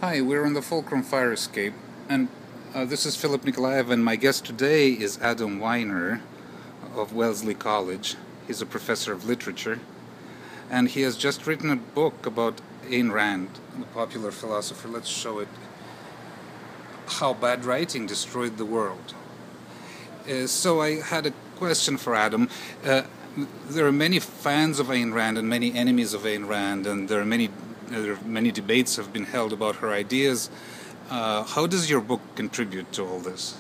Hi, we're on the Fulcrum Fire Escape, and this is Philip Nikolaev, and my guest today is Adam Weiner of Wellesley College. He's a professor of literature, and he has just written a book about Ayn Rand, the popular philosopher. Let's show it. How Bad Writing Destroyed the World. So I had a question for Adam. There are many fans of Ayn Rand and many enemies of Ayn Rand, and there are many debates have been held about her ideas. How does your book contribute to all this?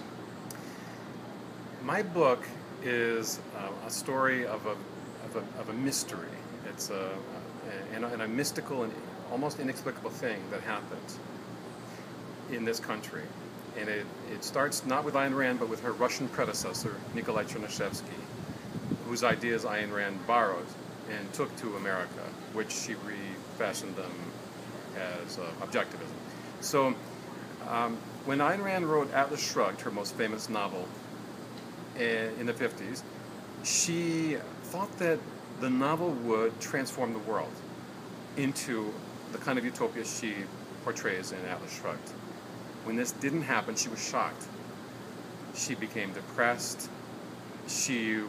My book is a story of a mystery. It's a mystical and almost inexplicable thing that happened in this country. And it starts not with Ayn Rand, but with her Russian predecessor, Nikolai Chernyshevsky, whose ideas Ayn Rand borrowed and took to America, which she refashioned them as objectivism. So when Ayn Rand wrote Atlas Shrugged, her most famous novel, in the 50s, she thought that the novel would transform the world into the kind of utopia she portrays in Atlas Shrugged. When this didn't happen, she was shocked. She became depressed. She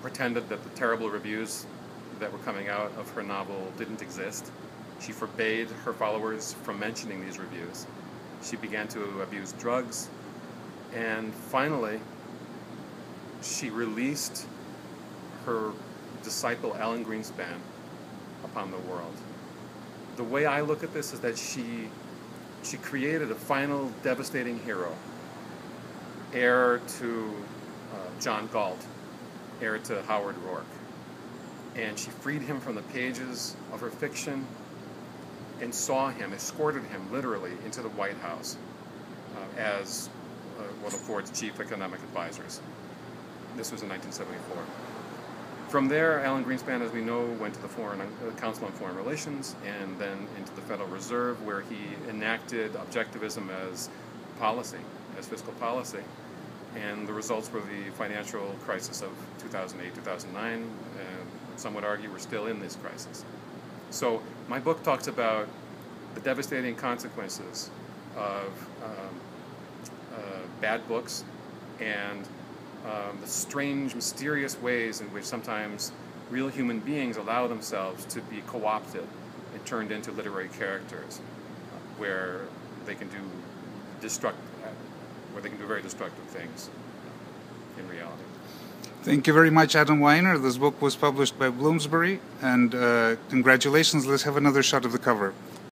pretended that the terrible reviews that were coming out of her novel didn't exist. She forbade her followers from mentioning these reviews. She began to abuse drugs. And finally, she released her disciple Alan Greenspan upon the world. The way I look at this is that she created a final devastating hero, heir to John Galt, heir to Howard Rourke. And she freed him from the pages of her fiction and escorted him literally into the White House as one of Ford's chief economic advisors. This was in 1974. From there, Alan Greenspan, as we know, went to the Council on Foreign Relations and then into the Federal Reserve, where he enacted objectivism as policy, as fiscal policy. And the results were the financial crisis of 2008, 2009. Some would argue we're still in this crisis. So my book talks about the devastating consequences of bad books and the strange, mysterious ways in which sometimes real human beings allow themselves to be co-opted and turned into literary characters, where they can do very destructive things in reality. Thank you very much, Adam Weiner. This book was published by Bloomsbury, and congratulations. Let's have another shot of the cover.